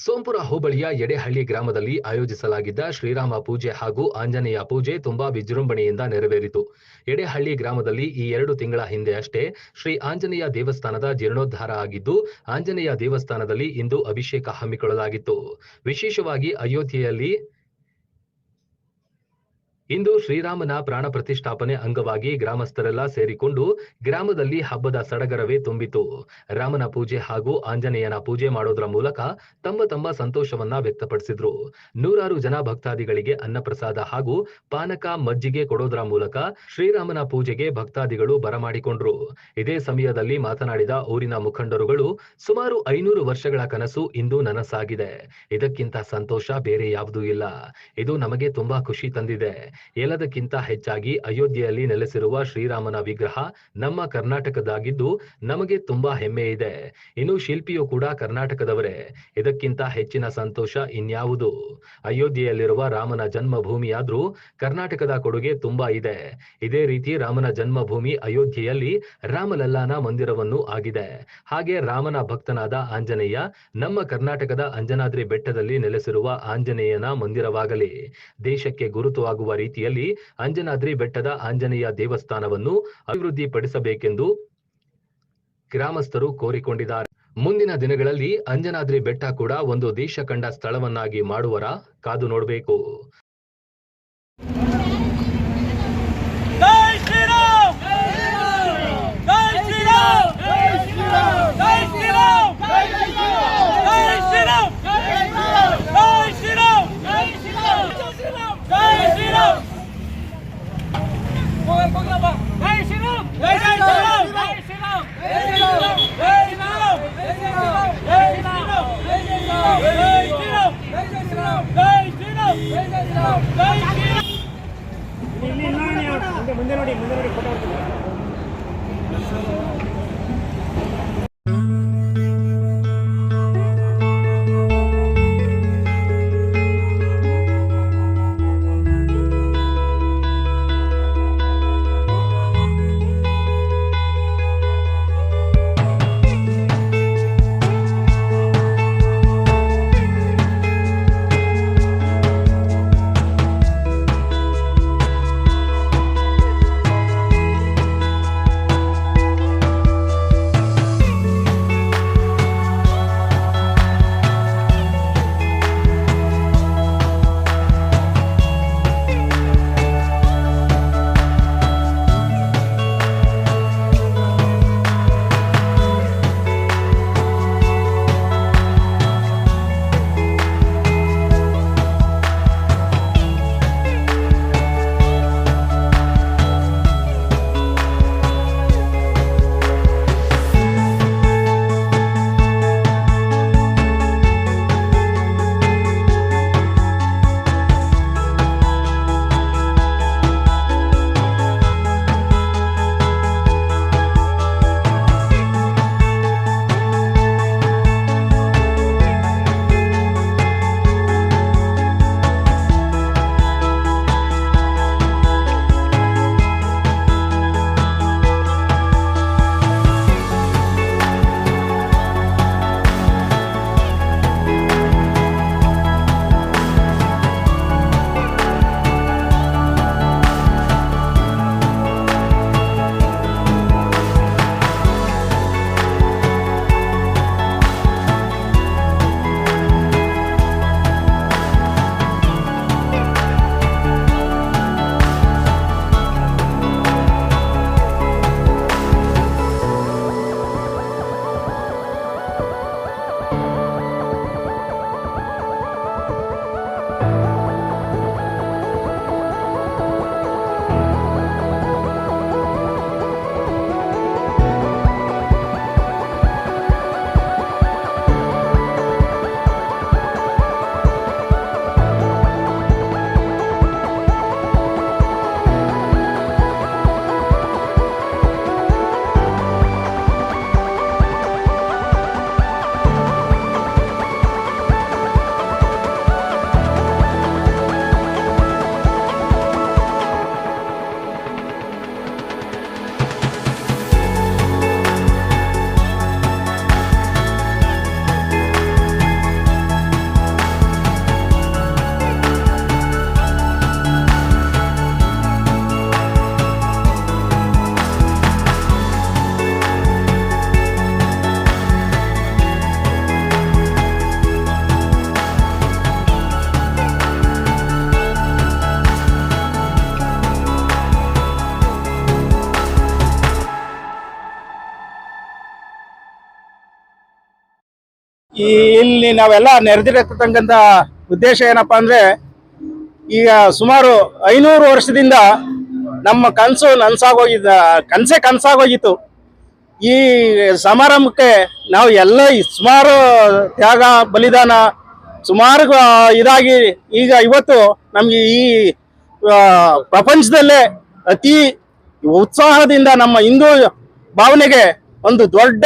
ಸೋಂಪುರ ಹೋಬಳಿಯ ಎಡೆಹಳ್ಳಿ ಗ್ರಾಮದಲ್ಲಿ ಆಯೋಜಿಸಲಾಗಿದ್ದ ಶ್ರೀರಾಮ ಪೂಜೆ ಹಾಗೂ ಆಂಜನೇಯ ಪೂಜೆ ತುಂಬಾ ವಿಜೃಂಭಣೆಯಿಂದ ನೆರವೇರಿತು. ಎಡೆಹಳ್ಳಿ ಗ್ರಾಮದಲ್ಲಿ ಈ 2 ತಿಂಗಳ ಹಿಂದೆ ಅಷ್ಟೇ ಶ್ರೀ ಆಂಜನೇಯ ದೇವಸ್ಥಾನದ ಜೀರ್ಣೋದ್ಧಾರ ಆಗಿದ್ದು, ಆಂಜನೇಯ ದೇವಸ್ಥಾನದಲ್ಲಿ ಇಂದು ಅಭಿಷೇಕ ಹಮ್ಮಿಕೊಳ್ಳಲಾಗಿತ್ತು. ವಿಶೇಷವಾಗಿ ಅಯೋಧ್ಯೆಯಲ್ಲಿ ಇಂದು ಶ್ರೀರಾಮನ ಪ್ರಾಣ ಪ್ರತಿಷ್ಠಾಪನೆ ಅಂಗವಾಗಿ ಗ್ರಾಮಸ್ಥರೆಲ್ಲ ಸೇರಿಕೊಂಡು ಗ್ರಾಮದಲ್ಲಿ ಹಬ್ಬದ ಸಡಗರವೇ ತುಂಬಿತು. ರಾಮನ ಪೂಜೆ ಹಾಗೂ ಆಂಜನೇಯನ ಪೂಜೆ ಮಾಡೋದ್ರ ಮೂಲಕ ತಮ್ಮ ಸಂತೋಷವನ್ನ ವ್ಯಕ್ತಪಡಿಸಿದ್ರು. ನೂರಾರು ಜನ ಭಕ್ತಾದಿಗಳಿಗೆ ಅನ್ನಪ್ರಸಾದ ಹಾಗೂ ಪಾನಕ ಮಜ್ಜಿಗೆ ಕೊಡೋದ್ರ ಮೂಲಕ ಶ್ರೀರಾಮನ ಪೂಜೆಗೆ ಭಕ್ತಾದಿಗಳು ಬರಮಾಡಿಕೊಂಡ್ರು. ಇದೇ ಸಮಯದಲ್ಲಿ ಮಾತನಾಡಿದ ಊರಿನ ಮುಖಂಡರುಗಳು, ಸುಮಾರು 500 ವರ್ಷಗಳ ಕನಸು ಇಂದು ನನಸಾಗಿದೆ. ಇದಕ್ಕಿಂತ ಸಂತೋಷ ಬೇರೆ ಯಾವುದೂ ಇಲ್ಲ. ಇದು ನಮಗೆ ತುಂಬಾ ಖುಷಿ ತಂದಿದೆ. ಎಲ್ಲದಕ್ಕಿಂತ ಹೆಚ್ಚಾಗಿ ಅಯೋಧ್ಯೆಯಲ್ಲಿ ನೆಲೆಸಿರುವ ಶ್ರೀರಾಮನ ವಿಗ್ರಹ ನಮ್ಮ ಕರ್ನಾಟಕದಾಗಿದ್ದು ನಮಗೆ ತುಂಬಾ ಹೆಮ್ಮೆ ಇದೆ. ಇನ್ನು ಶಿಲ್ಪಿಯೂ ಕೂಡ ಕರ್ನಾಟಕದವರೇ. ಇದಕ್ಕಿಂತ ಹೆಚ್ಚಿನ ಸಂತೋಷ ಇನ್ಯಾವುದು? ಅಯೋಧ್ಯೆಯಲ್ಲಿರುವ ರಾಮನ ಜನ್ಮಭೂಮಿಯಾದ್ರೂ ಕರ್ನಾಟಕದ ಕೊಡುಗೆ ತುಂಬಾ ಇದೆ. ಇದೇ ರೀತಿ ರಾಮನ ಜನ್ಮಭೂಮಿ ಅಯೋಧ್ಯೆಯಲ್ಲಿ ರಾಮಲಲ್ಲಾನ ಮಂದಿರವನ್ನು ಆಗಿದೆ. ಹಾಗೆ ರಾಮನ ಭಕ್ತನಾದ ಆಂಜನೇಯ ನಮ್ಮ ಕರ್ನಾಟಕದ ಅಂಜನಾದ್ರಿ ಬೆಟ್ಟದಲ್ಲಿ ನೆಲೆಸಿರುವ ಆಂಜನೇಯನ ಮಂದಿರವಾಗಲಿ. ದೇಶಕ್ಕೆ ಗುರುತುವಾಗುವ ರೀತಿಯಲ್ಲಿ ಅಂಜನಾದ್ರಿ ಬೆಟ್ಟದ ಆಂಜನೇಯ ದೇವಸ್ಥಾನವನ್ನು ಅಭಿವೃದ್ಧಿಪಡಿಸಬೇಕೆಂದು ಗ್ರಾಮಸ್ಥರು ಕೋರಿಕೊಂಡಿದ್ದಾರೆ. ಮುಂದಿನ ದಿನಗಳಲ್ಲಿ ಅಂಜನಾದ್ರಿ ಬೆಟ್ಟ ಕೂಡ ಒಂದು ದೇಶ ಕಂಡ ಸ್ಥಳವನ್ನಾಗಿ ಮಾಡುವರ ಕಾದು ನೋಡಬೇಕು. ಮುಂದೆ ನೋಡಿ ಫೋಟೋ ಇಲ್ಲಿ ನಾವೆಲ್ಲ ನೆರೆದಿರತಕ್ಕಂಥ ಉದ್ದೇಶ ಏನಪ್ಪಾ ಅಂದ್ರೆ, ಈಗ ಸುಮಾರು 500 ವರ್ಷದಿಂದ ನಮ್ಮ ಕನಸೇ ಕನಸಾಗೋಗಿತ್ತು. ಈ ಸಮಾರಂಭಕ್ಕೆ ನಾವು ಎಲ್ಲ ಸುಮಾರು ತ್ಯಾಗ ಬಲಿದಾನ ಸುಮಾರು ಇದಾಗಿ ಈಗ ಇವತ್ತು ನಮ್ಗೆ ಈ ಪ್ರಪಂಚದಲ್ಲೇ ಅತಿ ಉತ್ಸಾಹದಿಂದ ನಮ್ಮ ಹಿಂದೂ ಭಾವನೆಗೆ ಒಂದು ದೊಡ್ಡ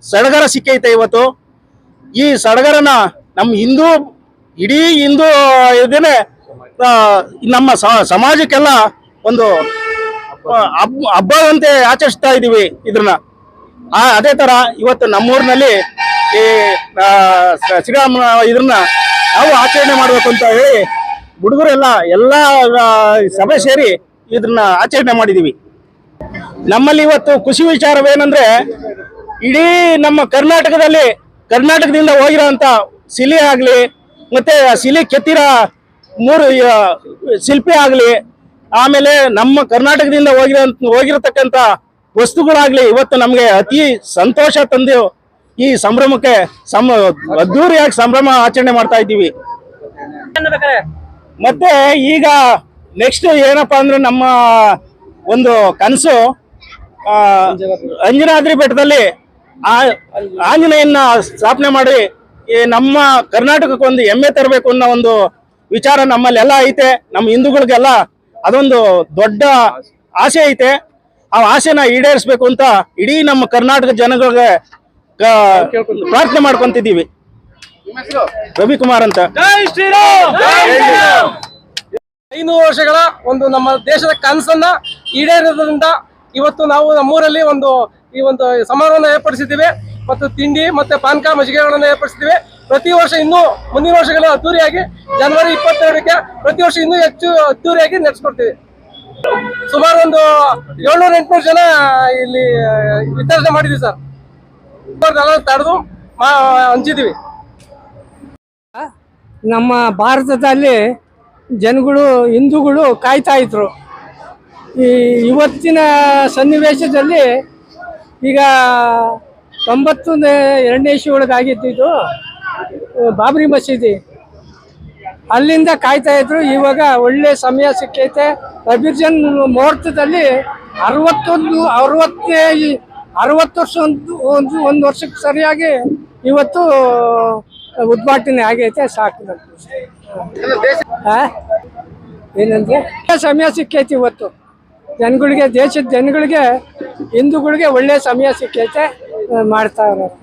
ಸಡಗರ ಸಿಕ್ಕೈತೆ ಇವತ್ತು. ಈ ಸಡಗರನ ನಮ್ಮ ಇಡೀ ಹಿಂದೂ ಇದನ್ನೇ ನಮ್ಮ ಸಮಾಜಕ್ಕೆಲ್ಲ ಒಂದು ಹಬ್ಬದಂತೆ ಆಚರಿಸ್ತಾ ಇದೀವಿ ಇದನ್ನ. ಅದೇ ತರ ಇವತ್ತು ನಮ್ಮೂರಿನಲ್ಲಿ ಈ ಶ್ರೀರಾಮ ಇದನ್ನ ನಾವು ಆಚರಣೆ ಮಾಡ್ಬೇಕು ಅಂತ ಹೇಳಿ ಹುಡುಗರೆಲ್ಲ ಎಲ್ಲ ಸಭೆ ಸೇರಿ ಇದನ್ನ ಆಚರಣೆ ಮಾಡಿದೀವಿ. ನಮ್ಮಲ್ಲಿ ಇವತ್ತು ಖುಷಿ ವಿಚಾರವೇನಂದ್ರೆ, ಇಡೀ ನಮ್ಮ ಕರ್ನಾಟಕದಿಂದ ಹೋಗಿರೋಂಥ ಶಿಲೆ ಆಗ್ಲಿ, ಮತ್ತೆ ಶಿಲೆ ಕೆತ್ತಿರೋ 3 ಶಿಲ್ಪಿ ಆಗ್ಲಿ, ಆಮೇಲೆ ನಮ್ಮ ಕರ್ನಾಟಕದಿಂದ ಹೋಗಿರತಕ್ಕಂಥ ವಸ್ತುಗಳಾಗ್ಲಿ ಇವತ್ತು ನಮ್ಗೆ ಅತಿ ಸಂತೋಷ ತಂದು ಈ ಸಂಭ್ರಮಕ್ಕೆ ಅದ್ದೂರಿಯಾಗಿ ಸಂಭ್ರಮ ಆಚರಣೆ ಮಾಡ್ತಾ ಇದ್ದೀವಿ. ಮತ್ತೆ ಈಗ ನೆಕ್ಸ್ಟ್ ಏನಪ್ಪಾ ಅಂದ್ರೆ, ನಮ್ಮ ಒಂದು ಕನಸು ಅಂಜನಾದ್ರಿ ಬೆಟ್ಟದಲ್ಲಿ ಆಂಜನೇಯನ ಸ್ಥಾಪನೆ ಮಾಡಿ ಈ ನಮ್ಮ ಕರ್ನಾಟಕಕ್ಕೆ ಒಂದು ಹೆಮ್ಮೆ ತರಬೇಕು ಅನ್ನೋ ಒಂದು ವಿಚಾರ ನಮ್ಮಲ್ಲಿ ಎಲ್ಲ ಐತೆ. ನಮ್ಮ ಹಿಂದೂಗಳಿಗೆಲ್ಲ ಅದೊಂದು ದೊಡ್ಡ ಆಸೆ ಐತೆ. ಆ ಆಸೆನ ಈಡೇರಿಸಬೇಕು ಅಂತ ಇಡೀ ನಮ್ಮ ಕರ್ನಾಟಕ ಜನಗಳಿಗೆ ಪ್ರಾರ್ಥನೆ ಮಾಡ್ಕೊಂತಿದ್ದೀವಿ. ರವಿಕುಮಾರ್ ಅಂತ. 500 ವರ್ಷಗಳ ಒಂದು ನಮ್ಮ ದೇಶದ ಕನಸನ್ನ ಈಡೇರೋದ್ರಿಂದ ಇವತ್ತು ನಾವು ನಮ್ಮೂರಲ್ಲಿ ಈ ಒಂದು ಸಮಾರೋಹವನ್ನು ಏರ್ಪಡಿಸಿದ್ದೀವಿ. ಮತ್ತು ತಿಂಡಿ ಮತ್ತೆ ಪಾನಕ ಮಜ್ಜಿಗೆಗಳನ್ನು ಏರ್ಪಡಿಸಿದ್ದೀವಿ. ಪ್ರತಿ ವರ್ಷ ಇನ್ನೂ ಮುಂದಿನ ವರ್ಷಗಳ ಅದ್ದೂರಿಯಾಗಿ ಜನವರಿ 22ಕ್ಕೆ ಪ್ರತಿ ವರ್ಷ ಇನ್ನೂ ಹೆಚ್ಚು ಅದ್ದೂರಿಯಾಗಿ ನಡೆಸ್ಕೊಡ್ತೀವಿ. ಸುಮಾರು ಒಂದು 700-800 ಜನ ಇಲ್ಲಿ ವಿತರಣೆ ಮಾಡಿದ್ವಿ ಸರ್. ತಡೆದು ಹಂಚಿದೀವಿ. ನಮ್ಮ ಭಾರತದಲ್ಲಿ ಜನಗಳು ಹಿಂದೂಗಳು ಕಾಯ್ತಾ ಇದ್ರು. ಇವತ್ತಿನ ಸನ್ನಿವೇಶದಲ್ಲಿ ಈಗ 92ನೇ ಇಸ್ವಿಯೊಳಗಾಗಿದ್ದು ಬಾಬರಿ ಮಸೀದಿ, ಅಲ್ಲಿಂದ ಕಾಯ್ತಾ ಇದ್ರು. ಇವಾಗ ಒಳ್ಳೆ ಸಮಯ ಸಿಕ್ಕೈತೆ. ಅಭಿರ್ಜನ್ ಮುಹೂರ್ತದಲ್ಲಿ 60 ವರ್ಷ ಒಂದು ವರ್ಷಕ್ಕೆ ಸರಿಯಾಗಿ ಇವತ್ತು ಉದ್ಘಾಟನೆ ಆಗೈತೆ. ಸಾಕು ಏನಂದ್ರೆ ಸಮಯ ಸಿಕ್ಕೈತಿ ಇವತ್ತು ಜನಗಳಿಗೆ, ದೇಶದ ಜನಗಳಿಗೆ, ಹಿಂದೂಗಳಿಗೆ ಒಳ್ಳೆ ಸಮಯ ಸಿಕ್ಕೈತೆ ಮಾಡ್ತಾ ಇರೋದು.